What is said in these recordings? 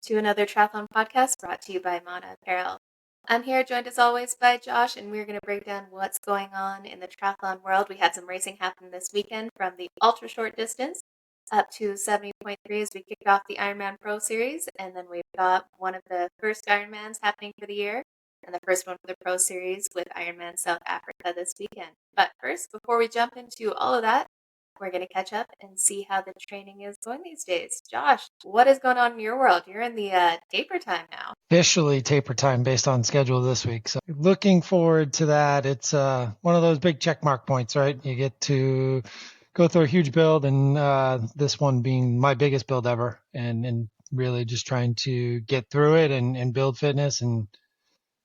to Another Triathlon Podcast brought to you by Mana Apparel. I'm here joined as always by Josh, and we're going to break down what's going on in the triathlon world. We had some racing happen this weekend from the ultra short distance up to 70.3 as we kicked off the Ironman Pro Series, and then we've got one of the first Ironmans happening for the year, and the first one for the Pro Series with Ironman South Africa this weekend. But first, before we jump into all of that, we're going to catch up and see how the training is going these days. Josh, what is going on in your world? You're in the taper time now. Officially taper time based on schedule this week. So looking forward to that. It's one of those big check mark points, right? You get to go through a huge build, and this one being my biggest build ever, and really just trying to get through it and build fitness and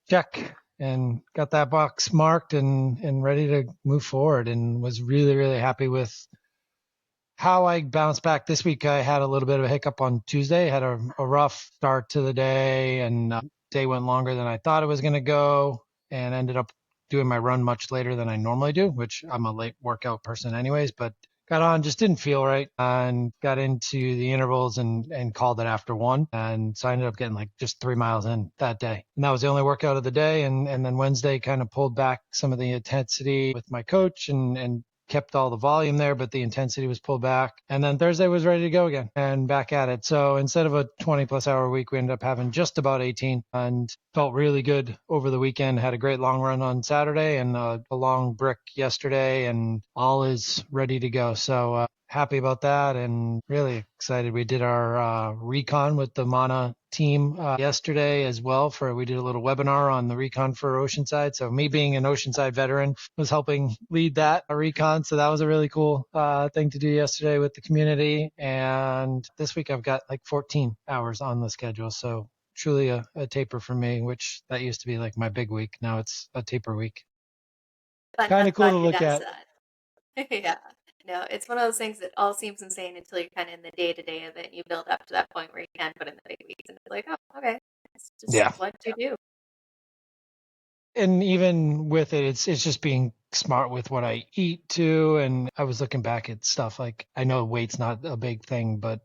check, and got that box marked and ready to move forward, and was really, really happy with how I bounced back this week. I had a little bit of a hiccup on Tuesday, had a rough start to the day, and day went longer than I thought it was going to go, and ended up doing my run much later than I normally do, which I'm a late workout person anyways, but got on, just didn't feel right, and got into the intervals and called it after one. And so I ended up getting like just 3 miles in that day. And that was the only workout of the day. And then Wednesday kind of pulled back some of the intensity with my coach and kept all the volume there, but the intensity was pulled back. And then Thursday was ready to go again and back at it. So instead of a 20 plus hour week, we ended up having just about 18, and felt really good over the weekend. Had a great long run on Saturday and a long brick yesterday, and all is ready to go. So happy about that and really excited. We did our recon with the Mana team yesterday as well. We did a little webinar on the recon for Oceanside. So me being an Oceanside veteran was helping lead that recon. So that was a really cool thing to do yesterday with the community. And this week I've got like 14 hours on the schedule. So truly a taper for me, which that used to be like my big week. Now it's a taper week. Kind of cool to look at. Yeah. No, it's one of those things that all seems insane until you're kind of in the day-to-day of it, and you build up to that point where you can put in the big weeks, and it's like, oh, okay, it's just what you do. And even with it, it's just being smart with what I eat too. And I was looking back at stuff like, I know weight's not a big thing, but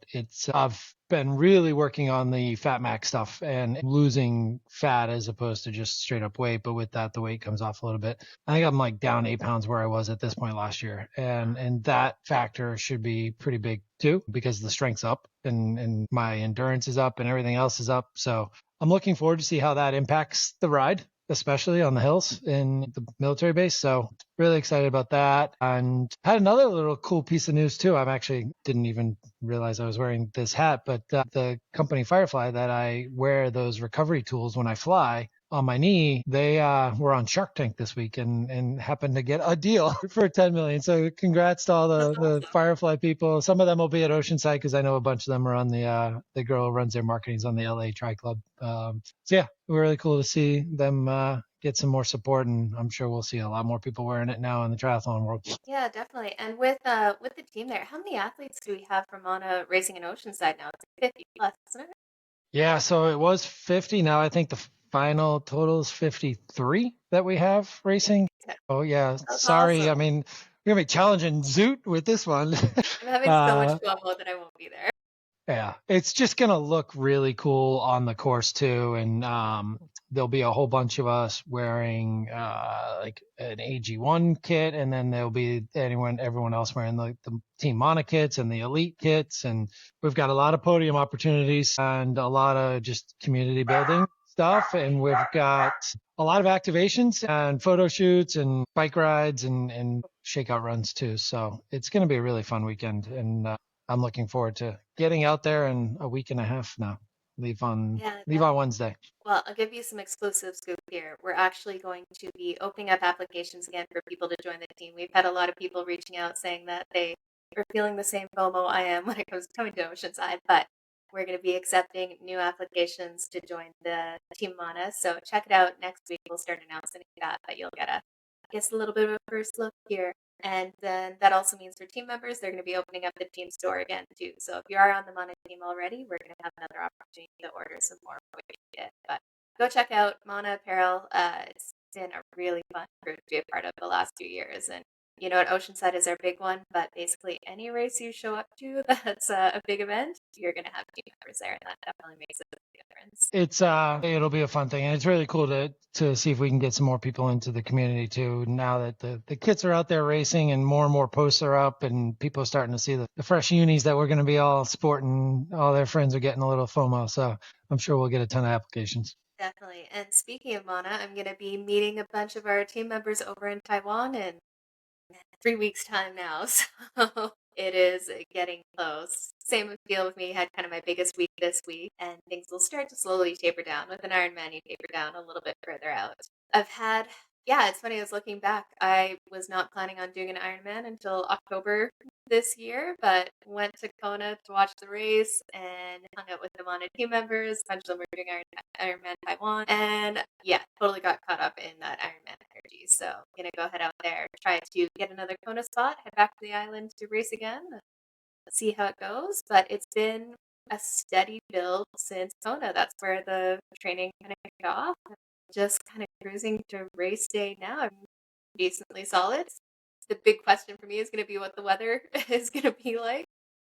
I've been really working on the fat max stuff and losing fat as opposed to just straight up weight. But with that, the weight comes off a little bit. I think I'm like down 8 pounds where I was at this point last year. And that factor should be pretty big too, because the strength's up and my endurance is up and everything else is up. So I'm looking forward to see how that impacts the ride, especially on the hills in the military base. So really excited about that. And had another little cool piece of news too. I actually didn't even realize I was wearing this hat, but the company Firefly that I wear those recovery tools when I fly on my knee, they were on Shark Tank this week and happened to get a deal for 10 million. So congrats to all the Firefly people. Some of them will be at Oceanside because I know a bunch of them are on the girl who runs their marketing's on the LA Tri Club. So yeah, really cool to see them get some more support, and I'm sure we'll see a lot more people wearing it now in the triathlon world. Yeah, definitely. And with the team there, how many athletes do we have from Mana racing in Oceanside now? It's 50 plus, isn't it? Yeah, so it was 50. Now I think the final total is 53 that we have racing. Okay. Oh yeah, That's sorry. awesome. I mean, we're gonna be challenging Zoot with this one. I'm having so much FOMO that I won't be there. Yeah, it's just gonna look really cool on the course too, and there'll be a whole bunch of us wearing like an AG1 kit, and then there'll be everyone else wearing the Team Mana kits and the Elite kits, and we've got a lot of podium opportunities and a lot of just community building stuff, and we've got a lot of activations and photo shoots and bike rides and shakeout runs too. So it's gonna be a really fun weekend, and I'm looking forward to getting out there in a week and a half now. Leave on Wednesday. Well, I'll give you some exclusive scoop here. We're actually going to be opening up applications again for people to join the team. We've had a lot of people reaching out saying that they are feeling the same FOMO I am when it comes to coming to Oceanside, but we're going to be accepting new applications to join the Team Mana. So check it out next week. We'll start announcing that, but you'll get a little bit of a first look here. And then that also means for team members, they're going to be opening up the team store again too. So if you are on the Mana team already, we're going to have another opportunity to order some more. But go check out Mana Apparel. It's been a really fun group to be a part of the last 2 years, and Oceanside is our big one, but basically any race you show up to that's a big event, you're going to have team members there, and that definitely makes a big difference. It'll be a fun thing, and it's really cool to see if we can get some more people into the community too. Now that the kids are out there racing and more posts are up, and people are starting to see the fresh unis that we're going to be all sporting, all their friends are getting a little FOMO. So I'm sure we'll get a ton of applications. Definitely. And speaking of Mana, I'm going to be meeting a bunch of our team members over in Taiwan in 3 weeks' time now. So it is getting close. Same deal with me. Had kind of my biggest week this week, and things will start to slowly taper down. With an Ironman, you taper down a little bit further out. It's funny, I was looking back. I was not planning on doing an Ironman until October this year, but went to Kona to watch the race and hung out with the Mana team members. A bunch of them were doing Ironman Taiwan, and totally got caught up in that Ironman energy. So I'm gonna go head out there, try to get another Kona spot, head back to the island to race again, see how it goes. But it's been a steady build since Kona. That's where the training kind of kicked off. Just kind of cruising to race day now. I'm decently solid. The big question for me is going to be what the weather is going to be like.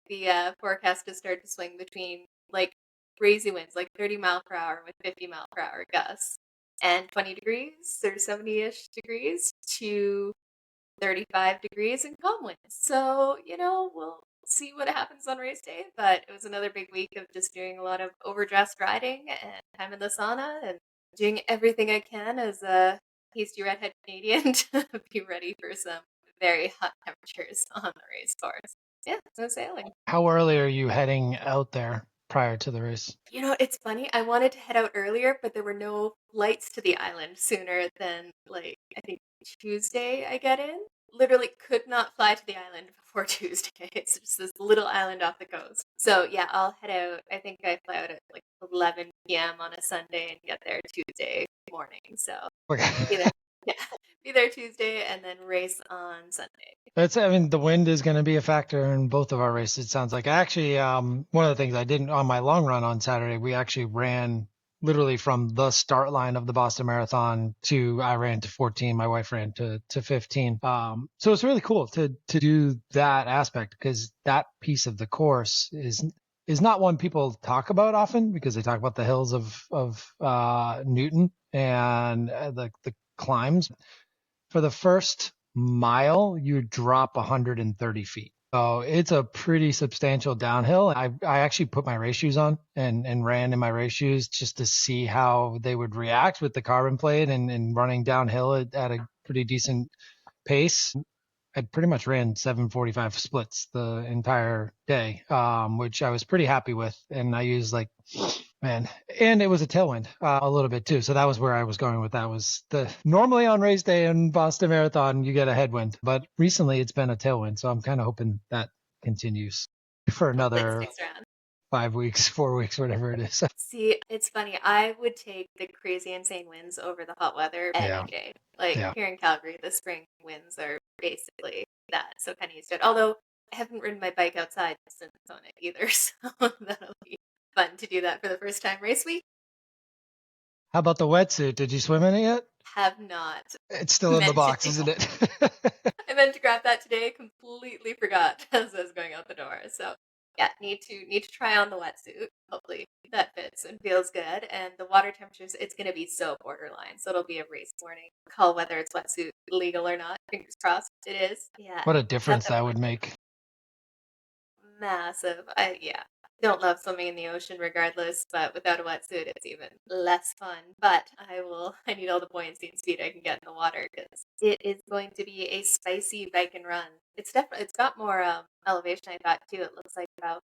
The forecast has started to swing between like crazy winds, like 30 mile per hour with 50 mile per hour gusts, and 20 degrees or 70-ish degrees to 35 degrees and calm winds. So, we'll see what happens on race day. But it was another big week of just doing a lot of overdressed riding and time in the sauna and doing everything I can as a pasty redhead Canadian to be ready for some very hot temperatures on the race course. Yeah, no sailing. How early are you heading out there prior to the race? It's funny. I wanted to head out earlier, but there were no flights to the island sooner than, I think Tuesday I get in. Literally could not fly to the island before Tuesday. It's just this little island off the coast. So, I'll head out. I think I fly out at 11 p.m. on a Sunday and get there Tuesday morning. So, be there Tuesday and then race on Sunday. The wind is going to be a factor in both of our races. It sounds like. Actually, one of the things I didn't on my long run on Saturday, we actually ran literally from the start line of the Boston Marathon I ran to 14. My wife ran to 15. So it's really cool to do that aspect, because that piece of the course is not one people talk about often, because they talk about the hills of Newton and the climbs. For the first mile, you drop 130 feet. So it's a pretty substantial downhill. I actually put my race shoes on and ran in my race shoes just to see how they would react with the carbon plate and running downhill at a pretty decent pace. I pretty much ran 7:45 splits the entire day, which I was pretty happy with. And I used and it was a tailwind a little bit too. So that was where I was going with that. Was normally on race day in Boston Marathon, you get a headwind, but recently it's been a tailwind. So I'm kind of hoping that continues for another 5 weeks, 4 weeks, whatever it is. See, it's funny. I would take the crazy insane winds over the hot weather any day. Here in Calgary, the spring winds are basically that. So kind of used to it. Although I haven't ridden my bike outside since on it either. So that'll be fun to do that for the first time race week. How about the wetsuit? Did you swim in it yet? Have not. It's still in the box, isn't it? I meant to grab that today. Completely forgot as I was going out the door. So need to try on the wetsuit. Hopefully that fits and feels good. And the water temperatures, it's going to be so borderline. So it'll be a race morning. Call whether it's wetsuit legal or not. Fingers crossed it is. Yeah. What a difference that would make. Massive. Don't love swimming in the ocean regardless, but without a wetsuit, it's even less fun. But I need all the buoyancy and speed I can get in the water, because it is going to be a spicy bike and run. It's got more elevation, I thought, too. It looks like about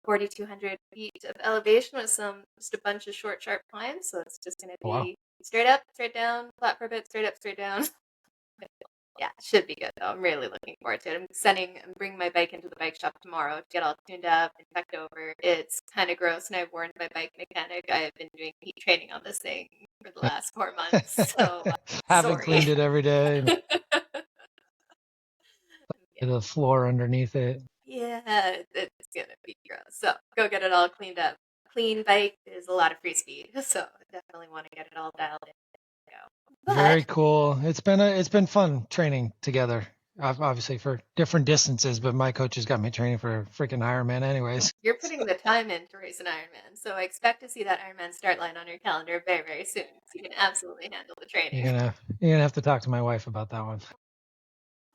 4,200 feet of elevation with just a bunch of short, sharp climbs. So it's just going to be straight up, straight down, flat for a bit, straight up, straight down. Yeah, it should be good though. I'm really looking forward to it. I'm bringing my bike into the bike shop tomorrow to get all tuned up and checked over. It's kind of gross, and I've warned my bike mechanic. I have been doing heat training on this thing for the last 4 months, so haven't cleaned it every day. The floor underneath it. Yeah, it's gonna be gross. So go get it all cleaned up. Clean bike is a lot of free speed, so I definitely want to get it all dialed in. Very cool. It's been fun training together. obviously for different distances, but my coach has got me training for a freaking Ironman anyways. You're putting the time in to race an Ironman, so I expect to see that Ironman start line on your calendar very, very soon. So you can absolutely handle the training. You're gonna have to talk to my wife about that one.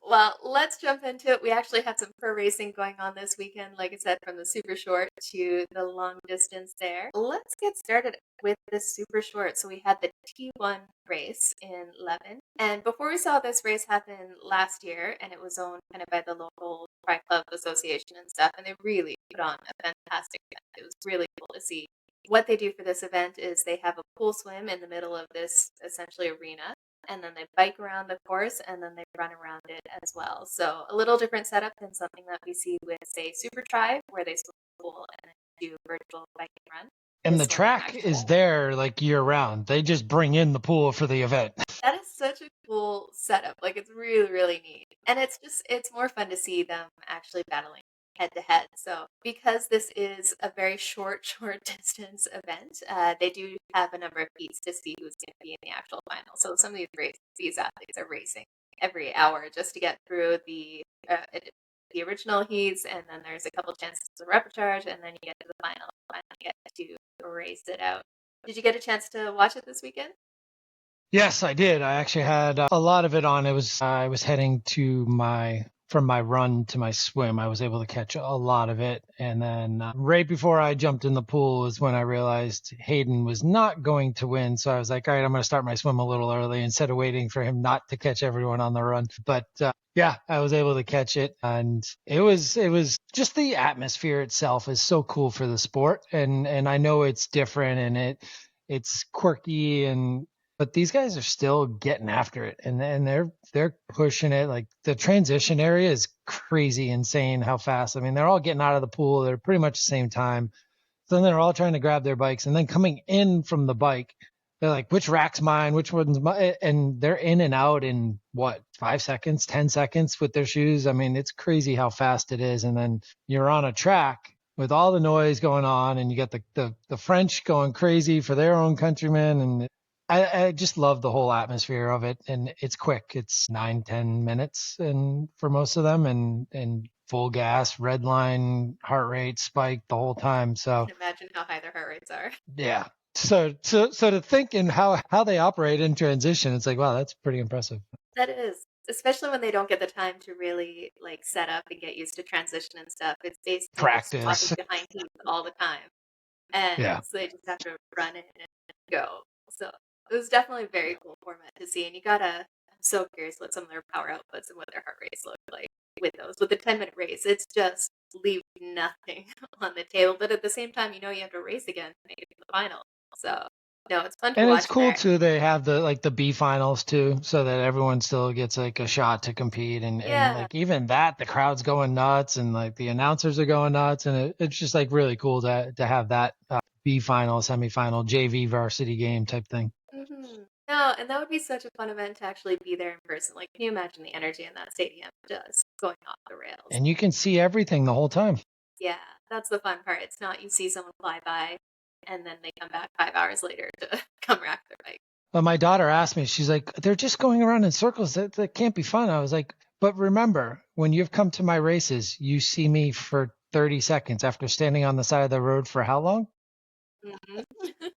Well, let's jump into it. We actually had some pro racing going on this weekend, like I said, from the super short to the long distance there. Let's get started with the super short. So we had the T1 race in Levin. And before we saw this race happen last year, and it was owned kind of by the local Tri Club Association and stuff, and they really put on a fantastic event. It was really cool to see. What they do for this event is they have a pool swim in the middle of this essentially arena, and then they bike around the course, and then they run around it as well. So a little different setup than something that we see with, say, Super Tri, where they swim the pool and then do virtual bike and run. And the track is there like year round. They just bring in the pool for the event. That is such a cool setup. Like, it's really, really neat. And it's more fun to see them actually battling head to head. So because this is a very short distance event, they do have a number of heats to see who's going to be in the actual final. So some of these athletes are racing every hour just to get through the original heats, and then there's a couple chances to repercharge, and then you get to the final. Finally get to race it out. Did you get a chance to watch it this weekend? Yes, I did. I actually had a lot of it on. I was heading from my run to my swim. I was able to catch a lot of it. And then right before I jumped in the pool is when I realized Hayden was not going to win. So I was like, all right, I'm going to start my swim a little early instead of waiting for him not to catch everyone on the run. But yeah, I was able to catch it. And it was just the atmosphere itself is so cool for the sport. And I know it's different and it's quirky but these guys are still getting after it, and they're pushing it. Like the transition area is crazy, insane how fast. I mean, they're all getting out of the pool. They're pretty much the same time. So then they're all trying to grab their bikes, and then coming in from the bike, they're like, which rack's mine? Which one's mine? And they're in and out in what, 5 seconds, 10 seconds with their shoes. I mean, it's crazy how fast it is. And then you're on a track with all the noise going on, and you got the French going crazy for their own countrymen, and I just love the whole atmosphere of it, and it's quick. It's 9-10 minutes, and for most of them, and full gas, red line, heart rate spike the whole time. So I can imagine how high their heart rates are. Yeah. So to think in how they operate in transition, it's like, wow, that's pretty impressive. That is, especially when they don't get the time to really like set up and get used to transition and stuff. It's basically Practice. just walking behind teams all the time, and so they just have to run in and go. So it was definitely a very cool format to see, and I'm so curious what some of their power outputs and what their heart rates look like with those. With the 10-minute race, it's just leave nothing on the table, but at the same time, you have to race again to make it to the final. So no, it's fun to watch. And it's cool too. They have the B finals too, so that everyone still gets like a shot to compete, and like even that, the crowd's going nuts, and like the announcers are going nuts, and it's just like really cool to have that B final, semifinal, JV varsity game type thing. Mm-hmm. No, and that would be such a fun event to actually be there in person. Like, can you imagine the energy in that stadium just going off the rails? And you can see everything the whole time. Yeah, that's the fun part. It's not you see someone fly by and then they come back 5 hours later to come rack their bike. But my daughter asked me, she's like, they're just going around in circles. That can't be fun. I was like, but remember, when you've come to my races, you see me for 30 seconds after standing on the side of the road for how long? Mm-hmm.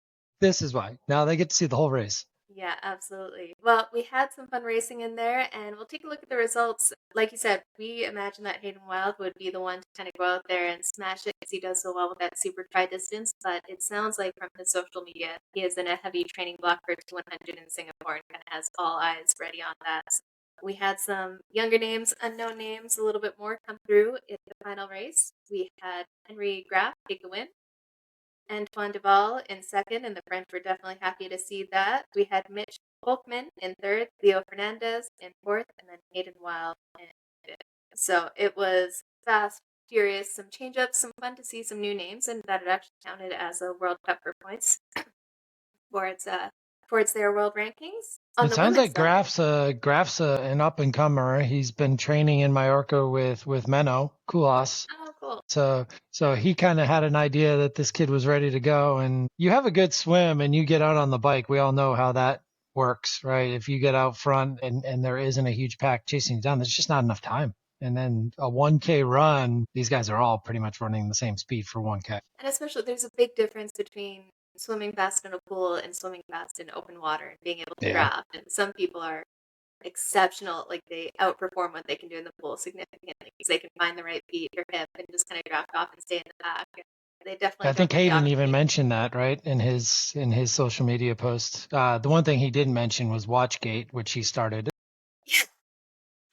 This is why. Now they get to see the whole race. Yeah, absolutely. Well, we had some fun racing in there, and we'll take a look at the results. Like you said, we imagine that Hayden Wild would be the one to kind of go out there and smash it because he does so well with that super tri distance. But it sounds like from his social media, he is in a heavy training block for 100 in Singapore and kind of has all eyes ready on that. So we had some younger names, unknown names, a little bit more come through in the final race. We had Henry Graff take the win. Antoine Duval in second, and the French were definitely happy to see that. We had Mitch Volkman in third, Leo Fernandez in fourth, and then Hayden Wild in fifth. So it was fast, furious, some change-ups, some fun to see some new names, and that it actually counted as a World Cup for points towards their world rankings. It sounds like Graff's an up-and-comer. He's been training in Mallorca with Menno Koulas. Oh, cool. So he kind of had an idea that this kid was ready to go. And you have a good swim and you get out on the bike. We all know how that works, right? If you get out front and there isn't a huge pack chasing you down, there's just not enough time. And then a 1K run, these guys are all pretty much running the same speed for 1K. And especially, there's a big difference between swimming fast in a pool and swimming fast in open water and being able to draft. And some people are exceptional, like they outperform what they can do in the pool significantly because they can find the right beat or hip and just kind of draft off and stay in the pack. They definitely I think don't get the Hayden even opportunity. mentioned that, right, in his social media post. The one thing he didn't mention was Watchgate, which he started.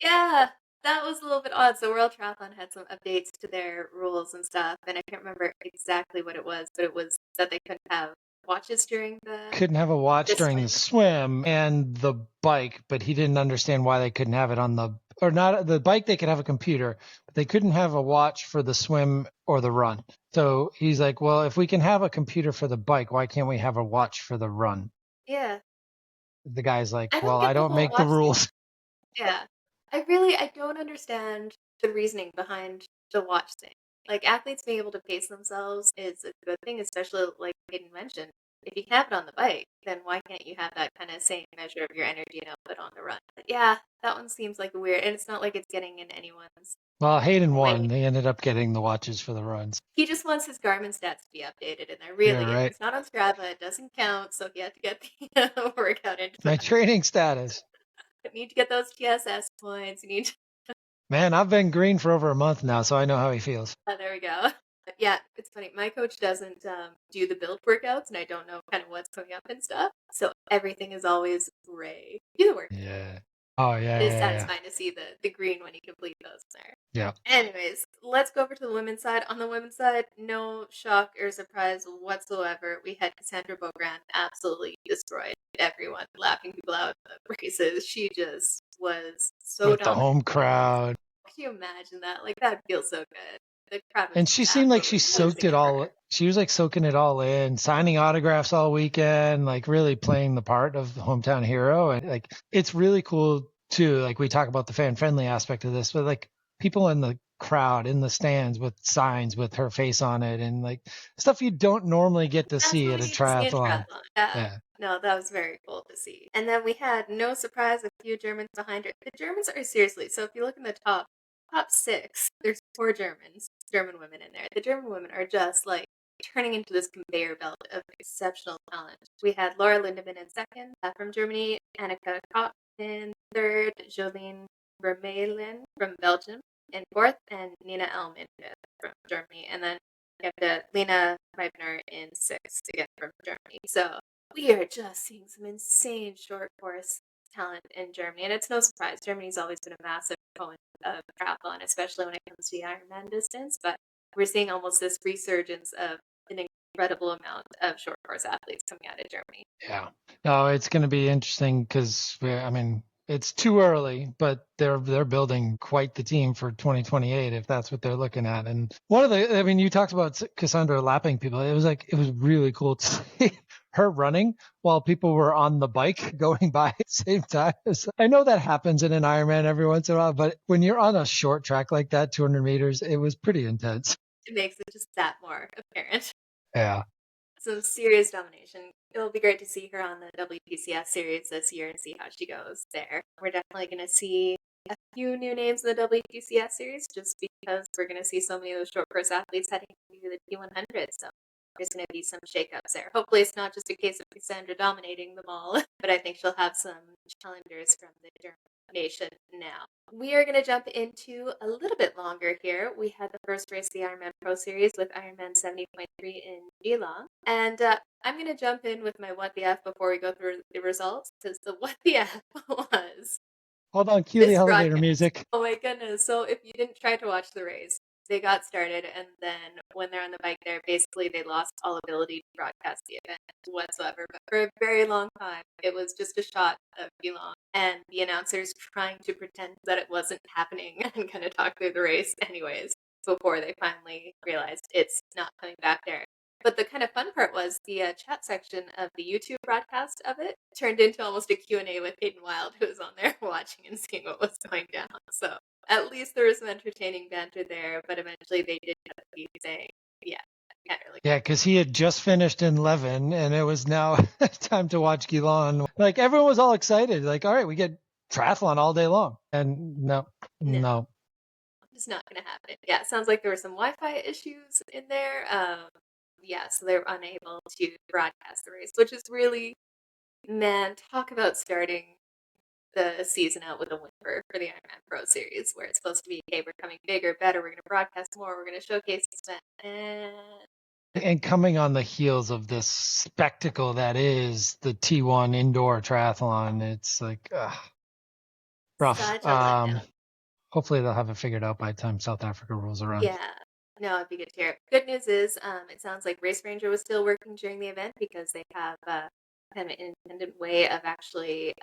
Yeah, that was a little bit odd. So World Triathlon had some updates to their rules and stuff, and I can't remember exactly what it was, but it was that they couldn't have watches during Couldn't have a watch the during the swim. swim and the bike, but he didn't understand why they couldn't have it on the bike. They could have a computer, but they couldn't have a watch for the swim or the run. So he's like, well, if we can have a computer for the bike, why can't we have a watch for the run? Yeah, The guy's like, I don't well, I get the don't whole make the watch thing. rules. Yeah, I don't understand the reasoning behind the watch thing. Like, athletes being able to pace themselves is a good thing, especially like Hayden mentioned. If you have it on the bike, then why can't you have that kind of same measure of your energy and output on the run? But yeah, that one seems like weird, and it's not like it's getting in anyone's Well, Hayden way. won. They ended up getting the watches for the runs. He just wants his Garmin stats to be updated, and they're Yeah, really, if right. it's not on Strava, it doesn't count. So he had to get the workout into My that. training status. You need to get those TSS points. You need to. Man, I've been green for over a month now, so I know how he feels. There we go. Yeah, it's funny. My coach doesn't do the build workouts, and I don't know kind of what's coming up and stuff. So everything is always gray. Do the work. Yeah. Oh, yeah, It is yeah, yeah. satisfying to see the green when you complete those there. Yeah. Anyways, let's go over to the women's side. On the women's side, no shock or surprise whatsoever. We had Cassandra Beaugrand absolutely destroyed everyone, laughing people out of the races. She just was so With the dominant. home crowd. Can you imagine that? Like, that feels so good. The crowd was And just she seemed like absolutely she soaked losing it it for all. her. She was like soaking it all in, signing autographs all weekend, like really playing the part of the hometown hero. And like, it's really cool too. Like we talk about the fan friendly aspect of this, but like people in the crowd in the stands with signs with her face on it and like stuff you don't normally get to That's see what at we a need to see in triathlon. triathlon. Yeah. Yeah. No, that was very cool to see. And then we had, no surprise, a few Germans behind her. The Germans are seriously, so if you look in the top six, there's 4 German women in there. The German women are just like turning into this conveyor belt of exceptional talent. We had Laura Lindemann in second, from Germany, Annika Koch in third, Jolene Vermeulen from Belgium in fourth, and Nina Elm in fifth from Germany. And then we have Lena Meibner in sixth, again from Germany. So we are just seeing some insane short course talent in Germany. And it's no surprise. Germany's always been a massive proponent of triathlon, especially when it comes to the Ironman distance. But we're seeing almost this resurgence of an incredible amount of short course athletes coming out of Germany. Yeah. No, it's going to be interesting because I mean, it's too early, but they're building quite the team for 2028 if that's what they're looking at. And one of the, I mean, you talked about Cassandra lapping people. It was really cool to see her running while people were on the bike going by at the same time. I know that happens in an Ironman every once in a while, but when you're on a short track like that, 200 meters, it was pretty intense. It makes it just that more apparent. Yeah. Some serious domination. It'll be great to see her on the WPCS series this year and see how she goes there. We're definitely going to see a few new names in the WPCS series just because we're going to see so many of those short course athletes heading to the T100. So there's going to be some shakeups there. Hopefully it's not just a case of Cassandra dominating them all, but I think she'll have some challengers from the German nation now. We are going to jump into a little bit longer here. We had the first race of the Ironman Pro Series with Ironman 70.3 in Geelong. And I'm going to jump in with my what the F before we go through the results, because the what the F was Hold on, cue the this elevator broadcast. music. Oh my goodness. So if you didn't try to watch the race, they got started, and then when they're on the bike there, basically they lost all ability to broadcast the event whatsoever. But for a very long time, it was just a shot of Geelong and the announcers trying to pretend that it wasn't happening and kind of talk through the race anyways, before they finally realized it's not coming back there. But the kind of fun part was the chat section of the YouTube broadcast of it turned into almost a Q&A with Hayden Wild, who was on there watching and seeing what was going down. So at least there was some entertaining banter there, but eventually they did have to be saying, yeah, can't really. Yeah, because he had just finished in Levin, and it was now time to watch Geelong. Like, everyone was all excited. Like, all right, we get triathlon all day long. And no. It's not going to happen. Yeah, it sounds like there were some Wi-Fi issues in there. Yeah, so they were unable to broadcast the race, which is really, man, talk about starting the season out with a whimper for the Ironman Pro Series, where it's supposed to be, hey, we're coming bigger, better, we're going to broadcast more, we're going to showcase this event. And coming on the heels of this spectacle that is the T1 indoor triathlon, it's like rough. Such a letdown. Hopefully they'll have it figured out by the time South Africa rolls around. Yeah. No, it'd be good to hear. Good news is, it sounds like Race Ranger was still working during the event because they have kind of an independent way of actually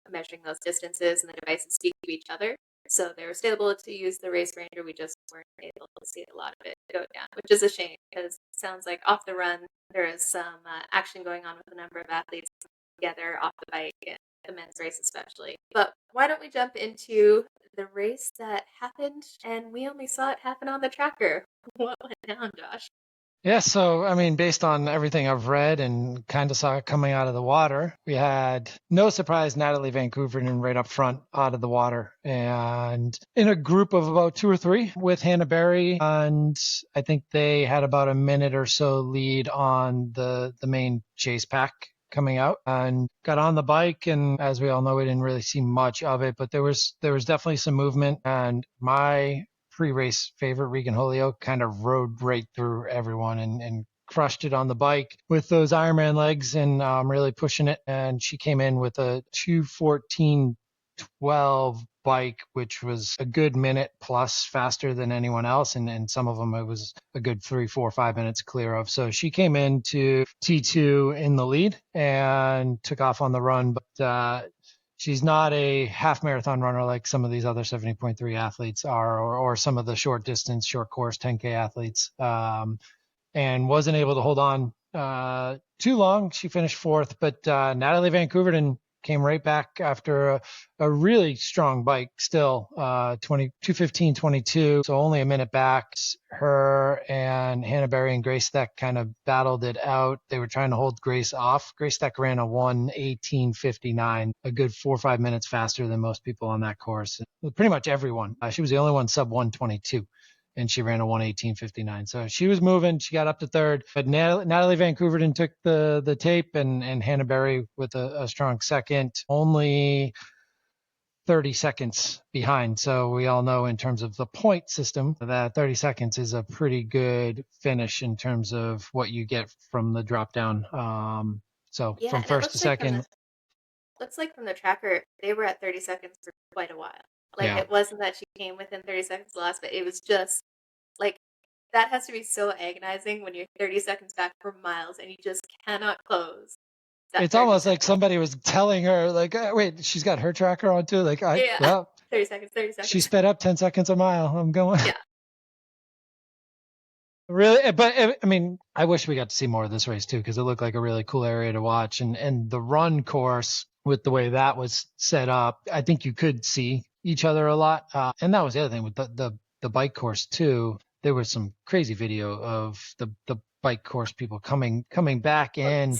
measuring those distances, and the devices speak to each other. So they were still able to use the Race Ranger. We just weren't able to see a lot of it go down, which is a shame because it sounds like off the run there is some action going on with a number of athletes together off the bike, and the men's race especially. But why don't we jump into the race that happened, and we only saw it happen on the tracker. What went down, Josh? Yeah, so I mean, based on everything I've read and kind of saw it coming out of the water, we had no surprise Natalie Vancouverden right up front out of the water, and in a group of about 2 or 3 with Hannah Barry, and I think they had about a minute or so lead on the main chase pack coming out, and got on the bike, and as we all know, we didn't really see much of it, but there was definitely some movement, and my pre-race favorite, Regan Holyoke, kind of rode right through everyone and crushed it on the bike with those Ironman legs and really pushing it. And she came in with a 2:14:12 bike, which was a good minute plus faster than anyone else. And some of them it was a good 3, 4, 5 minutes clear of. So she came into T2 in the lead and took off on the run. But she's not a half marathon runner like some of these other 70.3 athletes are, or some of the short distance, short course 10K athletes, and wasn't able to hold on too long. She finished 4th, but Natalie Vancouverden came right back after a really strong bike still, 2:15:22, so only a minute back. Her and Hannah Barry and Grace Steck kind of battled it out. They were trying to hold Grace off. Grace Steck ran a 1:18:59, a good 4 or 5 minutes faster than most people on that course. Pretty much everyone. She was the only one sub 1:22. And she ran a 1:18:59. So she was moving. She got up to 3rd. But Natalie Vancouverden took the tape, and Hannah Barry with a strong 2nd, only 30 seconds behind. So we all know in terms of the point system that 30 seconds is a pretty good finish in terms of what you get from the drop down. So Yeah, from and it first to second. looks like from the tracker, they were at 30 seconds for quite a while. Like, Yeah. it wasn't that she came within 30 seconds last, but it was just like, that has to be so agonizing when you're 30 seconds back for miles and you just cannot close. It's almost like somebody was telling her, like, wait, she's got her tracker on too. Like, yeah. 30 seconds, 30 seconds. She sped up 10 seconds a mile. I'm going. Yeah. Really, but I mean, I wish we got to see more of this race too, because it looked like a really cool area to watch, and the run course with the way that was set up, I think you could see each other a lot, and that was the other thing with the bike course too. There was some crazy video of the bike course people coming back in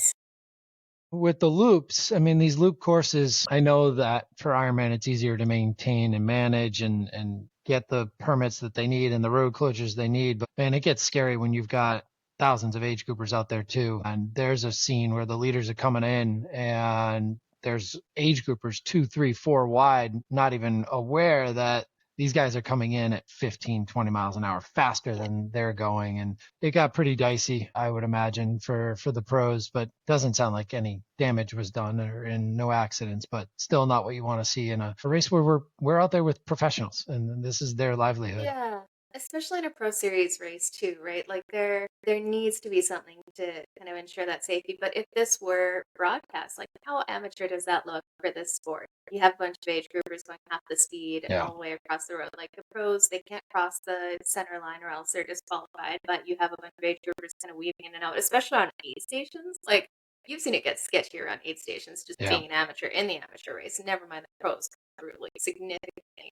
with the loops. I mean, these loop courses, I know that for Ironman it's easier to maintain and manage and get the permits that they need and the road closures they need. But man, it gets scary when you've got thousands of age groupers out there too. And there's a scene where the leaders are coming in and there's age groupers 2, 3, 4 wide, not even aware that these guys are coming in at 15, 20 miles an hour faster than they're going. And it got pretty dicey, I would imagine, for the pros, but doesn't sound like any damage was done or in no accidents, but still not what you want to see in a race where we're out there with professionals and this is their livelihood. Yeah, especially in a pro series race too, right? Like there needs to be something to kind of ensure that safety. But if this were broadcast, like how amateur does that look for this sport? You have a bunch of age groupers going half the speed all the way across the road. Like the pros, they can't cross the center line or else they're disqualified. But you have a bunch of age groupers kind of weaving in and out, especially on aid stations. Like you've seen it get sketchy around aid stations, just being an amateur in the amateur race. Never mind the pros through like significantly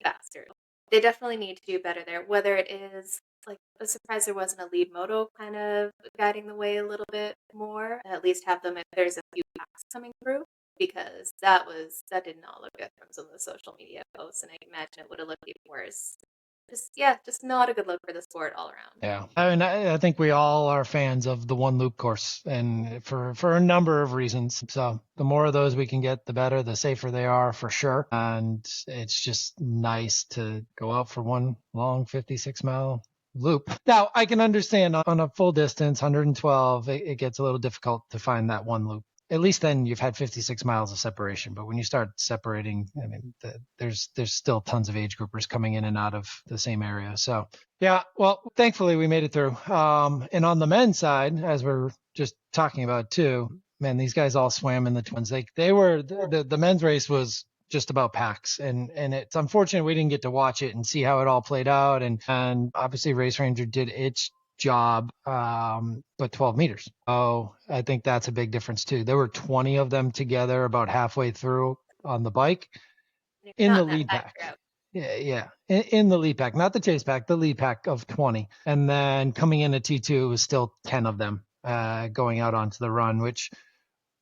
faster. They definitely need to do better there, whether it is like, I was surprised there wasn't a lead moto kind of guiding the way a little bit more. At least have them if there's a few packs coming through, because that did not look good from some of the social media posts, and I imagine it would have looked even worse. Just not a good look for the sport all around. Yeah. I mean, I think we all are fans of the one loop course, and for a number of reasons. So the more of those we can get, the better, the safer they are for sure. And it's just nice to go out for one long 56-mile loop. Now, I can understand on a full distance, 112, it gets a little difficult to find that one loop. At least then you've had 56 miles of separation. But when you start separating, I mean, there's still tons of age groupers coming in and out of the same area. So yeah, well, thankfully we made it through. And on the men's side, as we're just talking about too, man, these guys all swam in the twins. They were the men's race was just about packs, and it's unfortunate we didn't get to watch it and see how it all played out. And obviously Race Ranger did its job, but 12 meters. Oh, I think that's a big difference too. There were 20 of them together about halfway through on the bike in the lead pack. Yeah. In the lead pack, not the chase pack, the lead pack of 20. And then coming in at T2, it was still 10 of them going out onto the run, which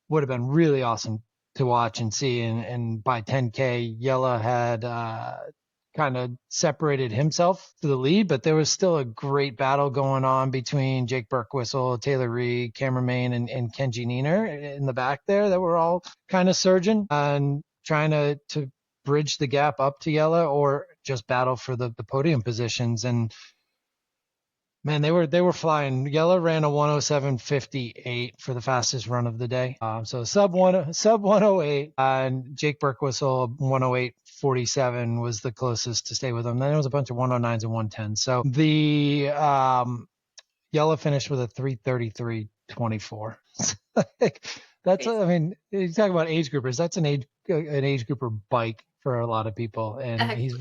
would have been really awesome to watch and see. And by 10K, Yella had kind of separated himself to the lead, but there was still a great battle going on between Jake Burkwhistle, Taylor Reed, Cameron Main, and Kenji Neener in the back there that were all kind of surging and trying to bridge the gap up to Yella or just battle for the podium positions. And man, they were flying. Yella ran a 107.58 for the fastest run of the day. So sub 108, and Jake Burkwhistle 108.47 was the closest to stay with him. Then there was a bunch of 109s and 110s. So the Yella finished with a 3:33.24. That's I mean, you talk about age groupers. That's an age grouper bike for a lot of people, and he's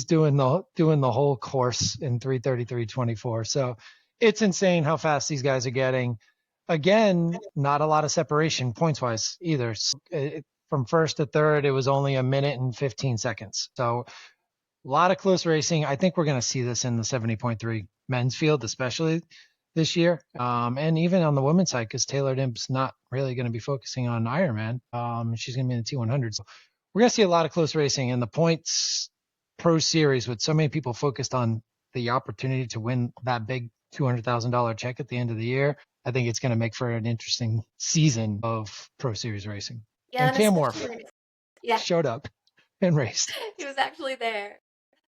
doing the whole course in 3:33.24. So it's insane how fast these guys are getting. Again, not a lot of separation points wise either. So from first to third, it was only a minute and 15 seconds. So a lot of close racing. I think we're going to see this in the 70.3 men's field, especially this year, and even on the women's side, because Taylor Dimp's not really going to be focusing on Ironman. She's going to be in the T100. So we're going to see a lot of close racing, and the points pro series with so many people focused on the opportunity to win that big $200,000 check at the end of the year. I think it's going to make for an interesting season of pro series racing. Yeah, and Cam Morf showed up and raced. He was actually there.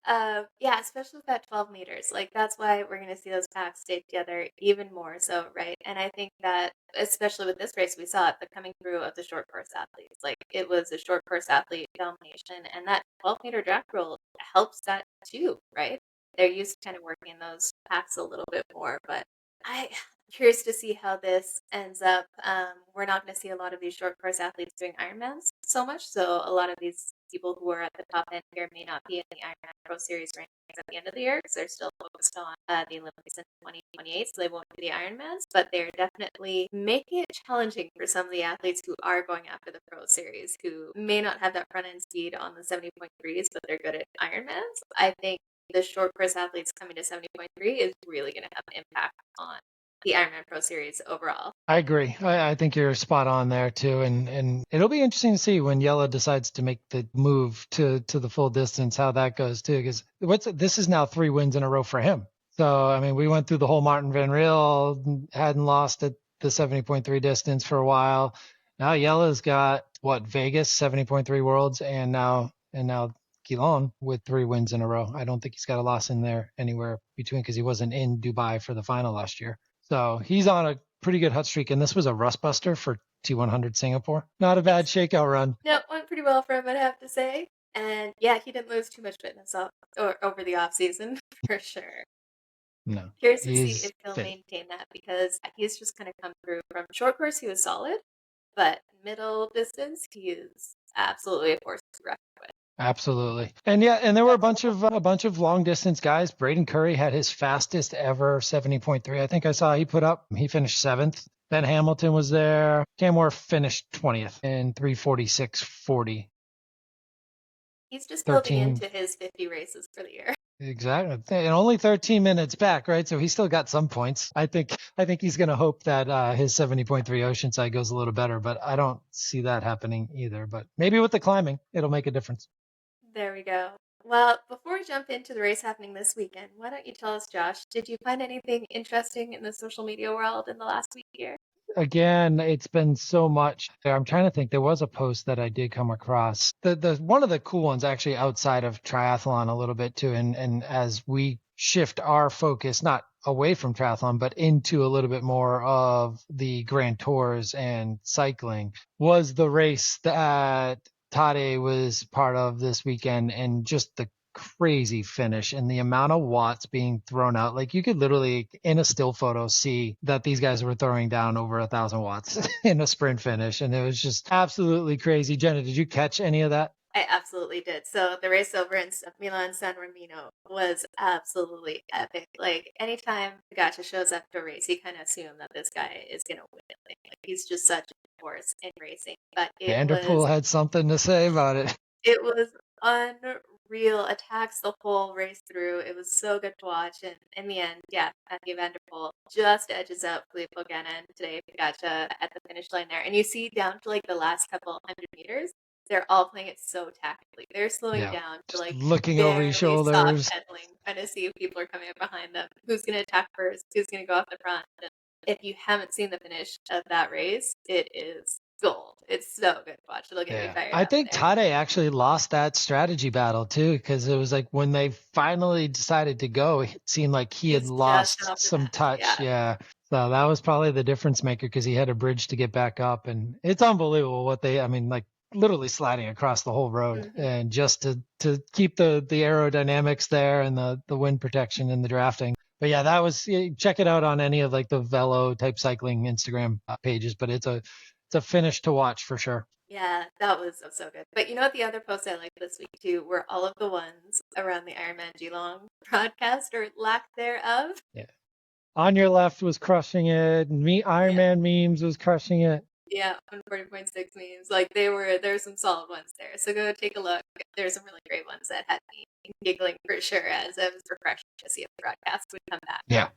Especially with that 12 meters. Like, that's why we're going to see those packs stay together even more so, right? And I think that, especially with this race, we saw it, the coming through of the short course athletes. Like, it was a short course athlete domination, and that 12-meter draft rule helps that too, right? They're used to kind of working in those packs a little bit more, but I'm curious to see how this ends up. We're not going to see a lot of these short course athletes doing Ironmans so much, so a lot of these people who are at the top end here may not be in the Ironman Pro Series rankings at the end of the year because they're still focused on the Olympics in 2028, so they won't do the Ironmans, but they're definitely making it challenging for some of the athletes who are going after the Pro Series, who may not have that front end speed on the 70.3s, but they're good at Ironmans. I think the short course athletes coming to 70.3 is really going to have an impact on the Ironman Pro Series overall. I agree. I think you're spot on there too, and it'll be interesting to see when Yella decides to make the move to the full distance how that goes too. Because this is now 3 wins in a row for him. So I mean, we went through the whole Martin Van Riel, hadn't lost at the 70.3 distance for a while. Now Yella's got Vegas 70.3 Worlds, and now Geelong with 3 wins in a row. I don't think he's got a loss in there anywhere between because he wasn't in Dubai for the final last year. So he's on a pretty good hot streak, and this was a rust buster for T100 Singapore. Not a bad shakeout run. No, went pretty well for him, I'd have to say. And yeah, he didn't lose too much fitness over the off season for sure. No, curious to see if he'll maintain that because he's just kind of come through from short course. He was solid, but middle distance, he is absolutely a force to reckon with. Absolutely. And there were a bunch of long distance guys. Braden Curry had his fastest ever 70.3. I think I saw he finished 7th. Ben Hamilton was there. Cam Morf finished 20th in 3:46.40. He's just building into his 50 races for the year. Exactly. And only 13 minutes back, right? So he still got some points. I think he's going to hope that his 70.3 Oceanside goes a little better, but I don't see that happening either. But maybe with the climbing, it'll make a difference. There we go. Well, before we jump into the race happening this weekend, why don't you tell us, Josh, did you find anything interesting in the social media world in the last week here? Again, it's been so much. I'm trying to think. There was a post that I did come across. The one of the cool ones actually outside of triathlon a little bit too. And as we shift our focus not away from triathlon but into a little bit more of the Grand Tours and cycling, was the race that Tade was part of this weekend, and just the crazy finish and the amount of watts being thrown out. Like, you could literally in a still photo see that these guys were throwing down over 1,000 watts in a sprint finish, and it was just absolutely crazy. Jenna, did you catch any of that? I absolutely did. So the race over in Milan San Remo was absolutely epic. Like, anytime Gacha shows up to a race, you kind of assume that this guy is going to win. Like, he's just such a force in racing. But Vanderpool had something to say about it. it was unreal. Attacks the whole race through. It was so good to watch. And in the end, yeah, Matthew Vanderpool just edges out Filippo Ganna today. Gotcha at the finish line there. And you see down to like the last couple 100 meters, they're all playing it so tactically. They're slowing down to like looking over your barely shoulders, soft pedaling, trying to see if people are coming up behind them, who's going to attack first, who's going to go off the front. And if you haven't seen the finish of that race, it is gold. It's so good to watch. It'll get me fired up. I think Tade actually lost that strategy battle too, because it was like when they finally decided to go, it seemed like he had lost some touch. Yeah. So that was probably the difference maker, because he had a bridge to get back up. And it's unbelievable what I mean, like literally sliding across the whole road, and just to keep the aerodynamics there and the wind protection and the drafting. But yeah, that was, check it out on any of like the Velo type cycling Instagram pages, but it's a finish to watch for sure. Yeah, that was so good. But you know what, the other posts I liked this week too were all of the ones around the Ironman Geelong broadcast, or lack thereof. Yeah. On Your Left was crushing it. Ironman memes was crushing it. Yeah, 140.6 memes. Like, there's some solid ones there. So go take a look. There's some really great ones that had me giggling for sure, as it was refreshing to see if the broadcast would come back. Yeah.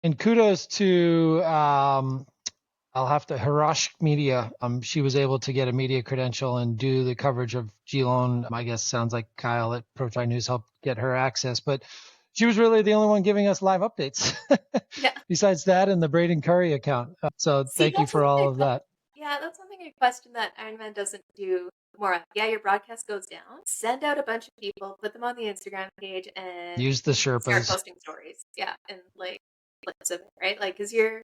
And kudos to I'll have to Harash Media. She was able to get a media credential and do the coverage of Geelong. I guess sounds like Kyle at Pro Tri News helped get her access, but she was really the only one giving us live updates. Yeah. Besides that and the Braden Curry account. So thank you for all of that. Yeah, that's something I question that Ironman doesn't do more of. Yeah, your broadcast goes down. Send out a bunch of people, put them on the Instagram page, and use the Sherpas. Start posting stories. Yeah, and like clips of it, right? Like, because you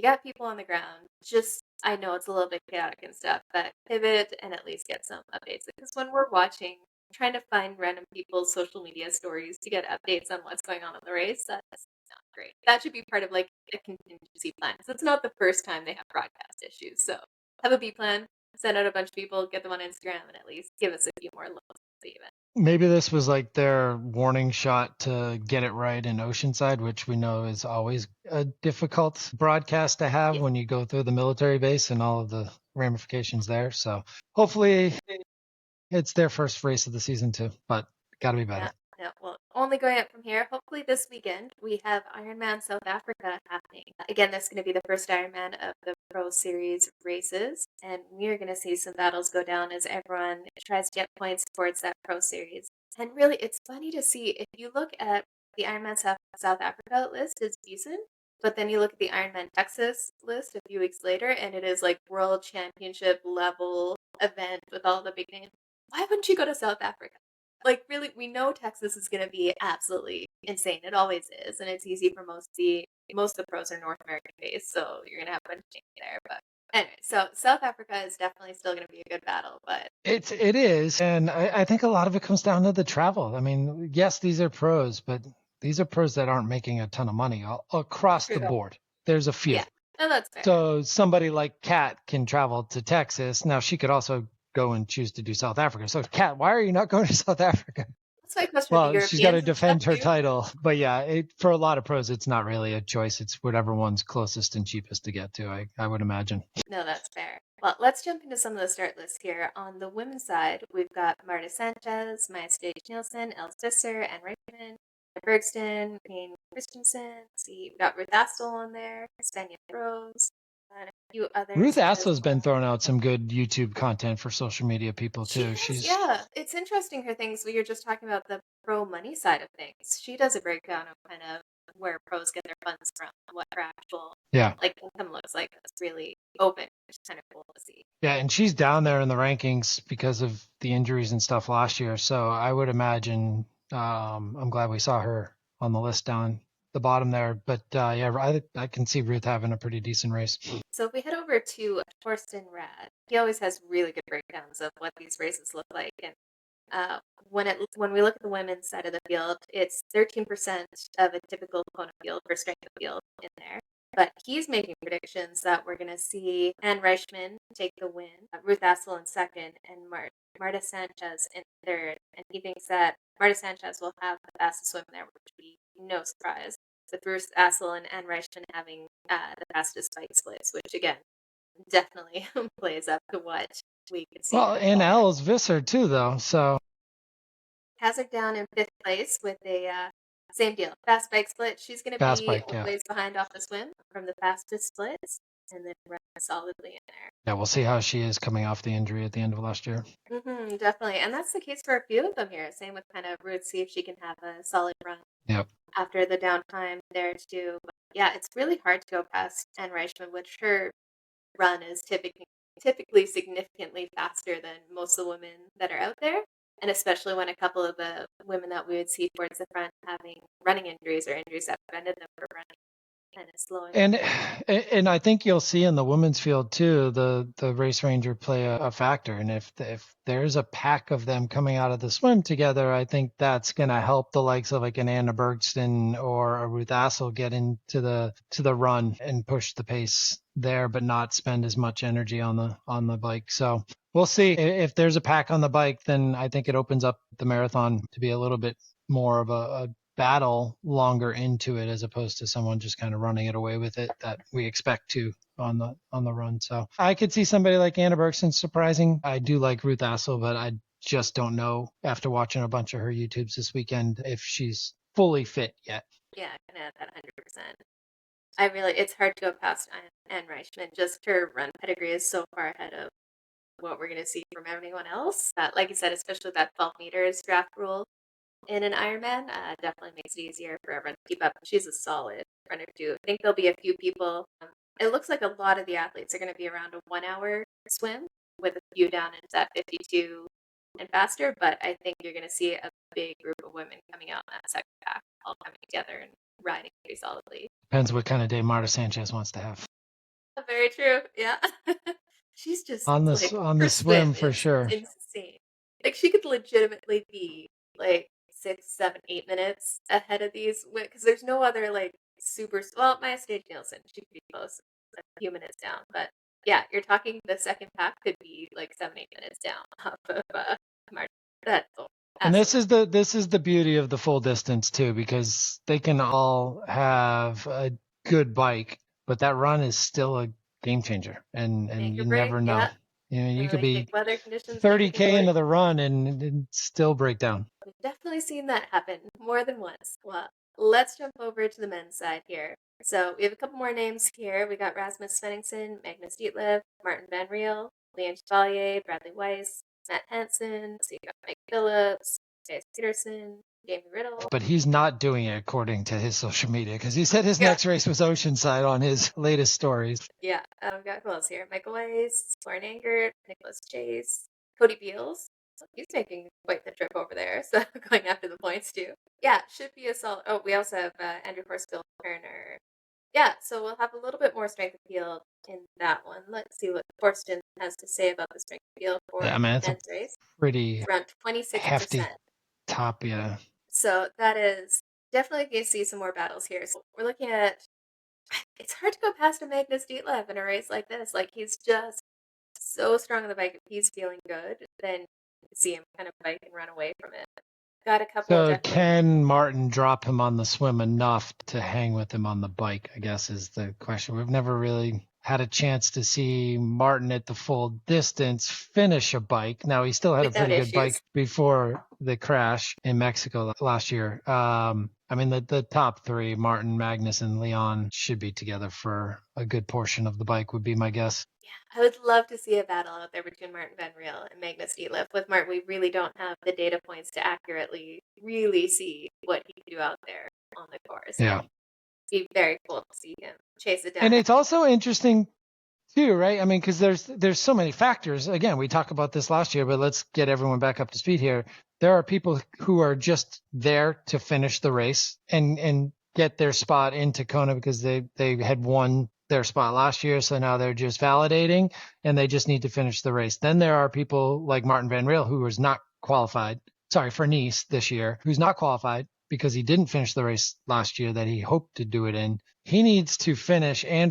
got people on the ground. Just, I know it's a little bit chaotic and stuff, but pivot and at least get some updates. Because when we're watching, trying to find random people's social media stories to get updates on what's going on in the race, that's not great. That should be part of like a contingency plan. So it's not the first time they have broadcast issues. So have a B plan, send out a bunch of people, get them on Instagram, and at least give us a few more looks at the event. Maybe this was like their warning shot to get it right in Oceanside, which we know is always a difficult broadcast to have when you go through the military base and all of the ramifications there. So hopefully it's their first race of the season too, but got to be better. Yeah, well, only going up from here. Hopefully this weekend we have Ironman South Africa happening. Again, this is going to be the first Ironman of the Pro Series races, and we're going to see some battles go down as everyone tries to get points towards that Pro Series. And really, it's funny to see, if you look at the Ironman South Africa list, it's decent, but then you look at the Ironman Texas list a few weeks later, and it is like World Championship level event with all the big names. Why wouldn't you go to South Africa? Like, really, we know Texas is going to be absolutely insane. It always is, and it's easy for most of the pros are North American based, so you're going to have a bunch of change there. But anyway, so South Africa is definitely still going to be a good battle, but it is, and I think a lot of it comes down to the travel. I mean, yes, these are pros, but these are pros that aren't making a ton of money across the board. There's a few. Yeah, no, that's fair. So somebody like Kat can travel to Texas. Now she could also go and choose to do South Africa. So Kat, why are you not going to South Africa? That's my question. Well, she's got to defend her title. But yeah, for a lot of pros, it's not really a choice. It's whatever one's closest and cheapest to get to, I would imagine. No, that's fair. Well, let's jump into some of the start lists here. On the women's side, we've got Marta Sanchez, Maya Stage-Nielsen, Els Visser, and Reischmann, Bergston, Payne Christensen. See, we've got Ruth Astle on there, Spania Rose, and a few others. Ruth Astle's been throwing out some good YouTube content for social media people too. Yeah, it's interesting her things. We were just talking about the pro money side of things. She does a breakdown of kind of where pros get their funds from, what her actual income looks like. It's really open, which is kind of cool to see. Yeah, and she's down there in the rankings because of the injuries and stuff last year. So I would imagine I'm glad we saw her on the list down the bottom there. But I can see Ruth having a pretty decent race. So if we head over to Torsten Rad, he always has really good breakdowns of what these races look like. And when we look at the women's side of the field, it's 13% of a typical Kona field for strength of field in there. But he's making predictions that we're going to see Anne Reischmann take the win, Ruth Astle in second, and Marta Sanchez in third. And he thinks that Marta Sanchez will have the fastest swim there, which would be no surprise, with Ruth Astle and Anne Reischmann having the fastest bike splits, which again definitely plays up to what we could see. Well, and Els Visser too, though. So Kazakh down in 5th place with a same deal, fast bike split. She's going to be a ways behind off the swim from the fastest splits, and then run solidly in there. Yeah, we'll see how she is coming off the injury at the end of last year. Definitely, and that's the case for a few of them here. Same with kind of Ruth, see if she can have a solid run. Yep. After the downtime there too. But yeah, it's really hard to go past Anne Reischmann, which her run is typically significantly faster than most of the women that are out there. And especially when a couple of the women that we would see towards the front having running injuries or injuries that prevented them from running kind of slowing. And I think you'll see in the women's field too, the race ranger play a factor. And if there's a pack of them coming out of the swim together, I think that's going to help the likes of like an Anna Bergston or a Ruth Astle get into the run and push the pace there, but not spend as much energy on the bike. So we'll see. If there's a pack on the bike, then I think it opens up the marathon to be a little bit more of a battle longer into it, as opposed to someone just kind of running it away with it that we expect to on the run. So I could see somebody like Anna Bergson surprising. I do like Ruth Astle, but I just don't know after watching a bunch of her YouTubes this weekend if she's fully fit yet. Yeah, I can add that 100%. It's hard to go past Anne Reischmann. Just her run pedigree is so far ahead of what we're going to see from everyone else. Like you said, especially that 12 meters draft rule in an Ironman, definitely makes it easier for everyone to keep up. She's a solid runner too. I think there'll be a few people. It looks like a lot of the athletes are going to be around a 1 hour swim with a few down into that 52 and faster. But I think you're going to see a big group of women coming out in that second pack, all coming together and riding pretty solidly. Depends what kind of day Marta Sanchez wants to have. Very true. Yeah. She's just on the swim for sure. Insane. Like she could legitimately be like 6, 7, 8 minutes ahead of these, because there's no other like super. Well, Maya Stage-Nielsen, she could be close, a few minutes down, but yeah, you're talking the second pack could be like 7, 8 minutes down off of Marta. That's and this is the beauty of the full distance too, because they can all have a good bike, but that run is still a game changer, and you never know. Yeah. You know, you could be 30K into the run and still break down. We've definitely seen that happen more than once. Well, let's jump over to the men's side here. So we have a couple more names here. We got Rasmus Svenningsson, Magnus Ditlev, Martin Van Riel, Leon Chevalier, Bradley Weiss, Matt Hansen. So you got Mike Phillips, Chase Peterson, Jamie Riddle. But he's not doing it according to his social media, because he said his next race was Oceanside on his latest stories. Yeah, we've got who else here? Michael Weiss, Lauren Angert, Nicholas Chase, Cody Beals. So he's making quite the trip over there, so going after the points too. Yeah, should be a solid. Oh, we also have Andrew Horsfield Turner. Yeah, so we'll have a little bit more strength of field in that one. Let's see what Forsten has to say about the strength of field for the men's race. Pretty around 26%. Hefty top, yeah. So that is definitely going to see some more battles here. So we're looking at, it's hard to go past a Magnus Ditlev in a race like this. Like, he's just so strong on the bike. If he's feeling good, then you can see him kind of bike and run away from it. Got a couple. So can Martin drop him on the swim enough to hang with him on the bike, I guess is the question. We've never really had a chance to see Martin at the full distance finish a bike. Now, he still had a Without pretty good issues. bike before the crash in Mexico last year. I mean, the top three, Martin, Magnus, and Leon, should be together for a good portion of the bike, would be my guess. Yeah, I would love to see a battle out there between Martin Van Riel and Magnus Ditlev. With Martin, we really don't have the data points to accurately really see what he can do out there on the course. Yeah. It'd be very cool to see him chase it down. And it's also interesting too, right? I mean, because there's so many factors. Again, we talked about this last year, but let's get everyone back up to speed here. There are people who are just there to finish the race and get their spot into Kona because they had won their spot last year, so now they're just validating and they just need to finish the race. Then there are people like Martin Van Riel, who was not qualified, for Nice this year, who's not qualified because he didn't finish the race last year that he hoped to do it in. He needs to finish in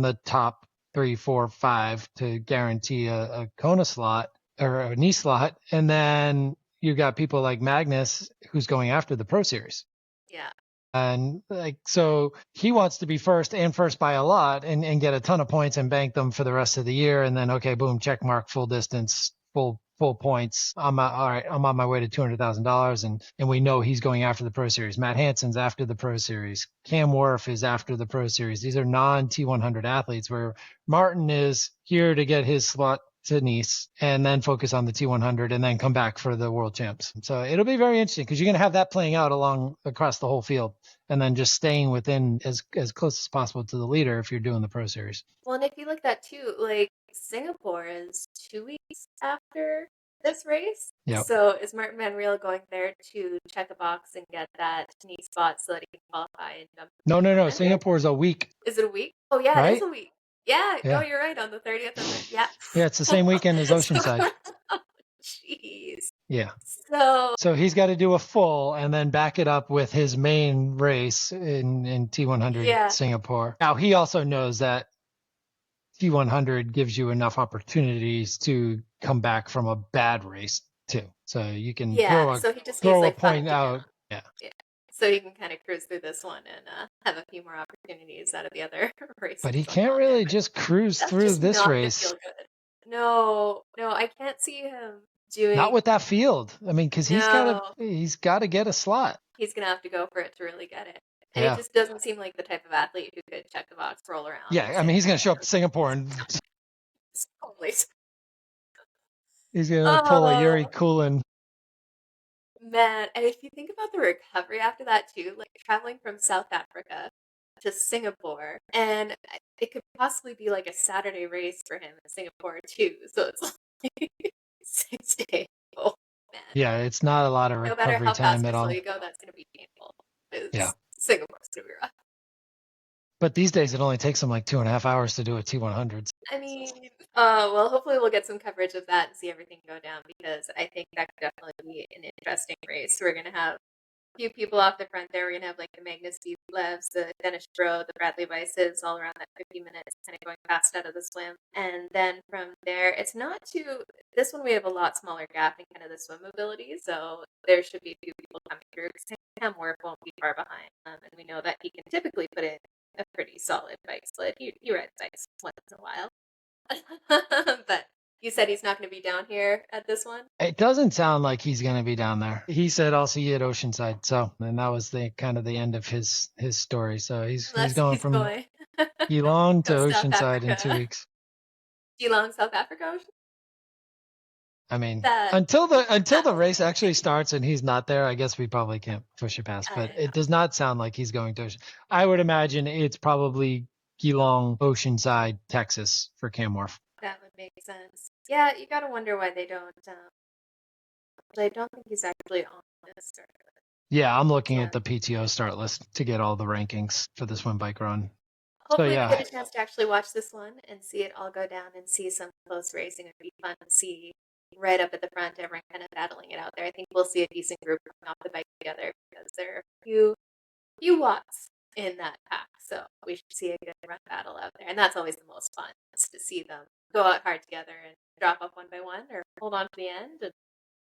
the top 3, 4, 5 to guarantee a Kona slot or a Nice slot. And then you got people like Magnus who's going after the Pro Series. Yeah. And so he wants to be first and first by a lot and get a ton of points and bank them for the rest of the year. And then, okay, boom, check mark, full distance, full points. All right, I'm on my way to $200,000. And we know he's going after the Pro Series. Matt Hansen's after the Pro Series. Cam Wurf is after the Pro Series. These are non-T100 athletes, where Martin is here to get his slot to Nice and then focus on the T100 and then come back for the world champs. So it'll be very interesting because you're going to have that playing out across the whole field and then just staying within as close as possible to the leader if you're doing the Pro Series. Well, and if you look at that too, like Singapore is 2 weeks after this race. Yep. So is Martin Van Riel going there to check a box and get that Nice spot so that he can qualify and jump? No. Singapore is a week. Is it a week? Oh yeah, right? It is a week. Yeah, Yeah. No, you're right. On the 30th. Yeah. Yeah, it's the same weekend as Oceanside. Jeez. Yeah. So he's got to do a full and then back it up with his main race in T100 Singapore. Now, he also knows that T100 gives you enough opportunities to come back from a bad race too. So you can throw a point out. Yeah. So he can kind of cruise through this one and have a few more opportunities out of the other races. But he can't really just cruise through this race. No, I can't see him doing. Not with that field. I mean, because he's got to get a slot. He's gonna have to go for it to really get it. And he just doesn't seem like the type of athlete who could check the box, roll around. Yeah, I mean, he's gonna show up to Singapore and he's gonna pull a Yuri Kulin. Man, and if you think about the recovery after that too, like traveling from South Africa to Singapore, and it could possibly be like a Saturday race for him in Singapore too. So it's like 6 days. Oh man. Yeah, it's not a lot of recovery time at all. No matter how fast or slow you go, that's going to be painful. Yeah, Singapore's going to be rough. But these days, it only takes them like 2.5 hours to do a T100. I mean, well, hopefully we'll get some coverage of that and see everything go down, because I think that could definitely be an interesting race. We're going to have a few people off the front there. We're going to have like the Magnus Ditlevs, the Dennis Bro, the Bradley Weisses, all around that 50 minutes, kind of going fast out of the swim. And then from there, it's not too, this one we have a lot smaller gap in kind of the swim mobility, so there should be a few people coming through. Cam Wurf won't be far behind, and we know that he can typically put in a pretty solid bike sled. He rides bikes once in a while. But you said he's not going to be down here at this one? It doesn't sound like he's going to be down there. He said, I'll see you at Oceanside. So, and that was the kind of the end of his story. So he's going from Geelong to Oceanside in 2 weeks. Geelong, South Africa? I mean, until the race actually starts and he's not there, I guess we probably can't push it past. But it does not sound like he's going to. I would imagine it's probably Geelong, Oceanside, Texas for Cam Wurf. That would make sense. Yeah, you got to wonder why they don't. I don't think he's actually on this start list. Yeah, I'm looking at the PTO start list to get all the rankings for this one bike run. Hopefully we get a chance to actually watch this one and see it all go down and see some close racing. It'd be fun to see right up at the front, everyone kind of battling it out there. I think we'll see a decent group coming off the bike together, because there are a few watts in that pack. So we should see a good run battle out there. And that's always the most fun, is to see them go out hard together and drop off one by one or hold on to the end and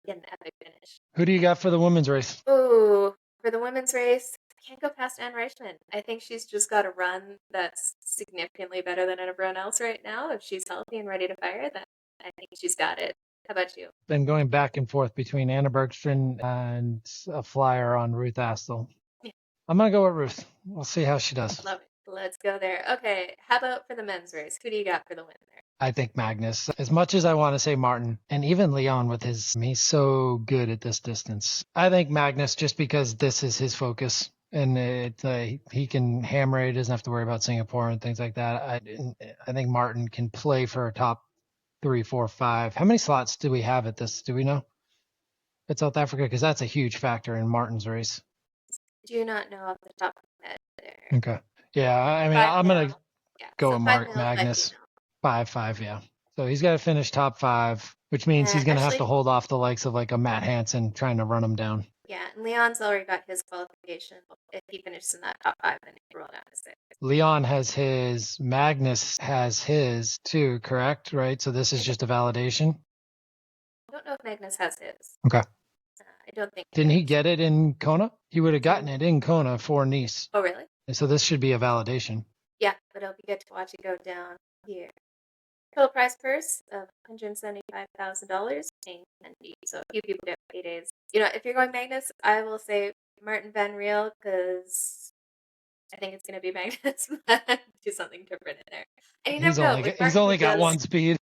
get an epic finish. Who do you got for the women's race? Ooh, for the women's race, can't go past Anne Reischmann. I think she's just got a run that's significantly better than everyone else right now. If she's healthy and ready to fire, then I think she's got it. How about you? Been going back and forth between Anna Bergstrand and a flyer on Ruth Astle. Yeah. I'm going to go with Ruth. We'll see how she does. Love it. Let's go there. Okay, how about for the men's race? Who do you got for the win there? I think Magnus. As much as I want to say Martin, and even Leon with he's so good at this distance. I think Magnus, just because this is his focus, and he can hammer it. He doesn't have to worry about Singapore and things like that. I think Martin can play for a top 3, 4, 5. How many slots do we have at this? Do we know? At South Africa, because that's a huge factor in Martin's race. Do not know off the top of my head there. Okay. Yeah, I mean, I'm going to go with Magnus. Magnus. 5, yeah. So he's got to finish top 5, which means he's going to have to hold off the likes of like a Matt Hansen trying to run him down. Yeah, and Leon's already got his qualification. If he finishes in that top 5, then he can roll down to 6. Leon has his. Magnus has his too, correct? Right? So this is just a validation? I don't know if Magnus has his. Okay. I don't think. Didn't he get it in Kona? He would have gotten it in Kona for Nice. Oh, really? So this should be a validation. Yeah, but it'll be good to watch it go down here. Total prize purse of $175,000 paying 10D. So a few people get paydays. If you're going Magnus, I will say Martin Van Riel because I think it's going to be Magnus. Do something different in there. And you never know. He's only got one speed.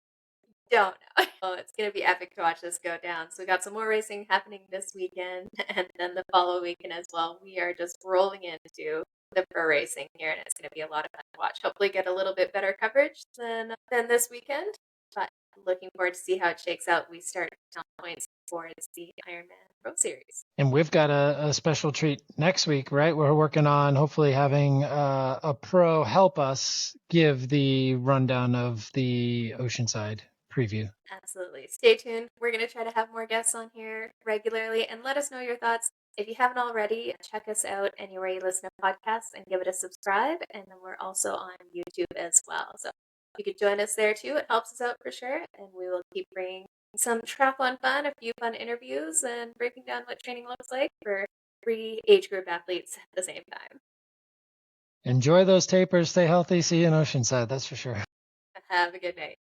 Don't know. Oh, it's going to be epic to watch this go down. So we got some more racing happening this weekend and then the following weekend as well. We are just rolling into the pro racing here, and it's going to be a lot of fun to watch. Hopefully get a little bit better coverage than this weekend, but looking forward to see how it shakes out. We start count points towards the Ironman Pro Series. And we've got a special treat next week, right? We're working on hopefully having a pro help us give the rundown of the Oceanside preview. Absolutely. Stay tuned. We're going to try to have more guests on here regularly, and let us know your thoughts. If you haven't already, check us out anywhere you listen to podcasts and give it a subscribe. And then we're also on YouTube as well. So you could join us there too. It helps us out for sure. And we will keep bringing some triathlon fun, a few fun interviews, and breaking down what training looks like for 3 age group athletes at the same time. Enjoy those tapers. Stay healthy. See you in Oceanside. That's for sure. Have a good night.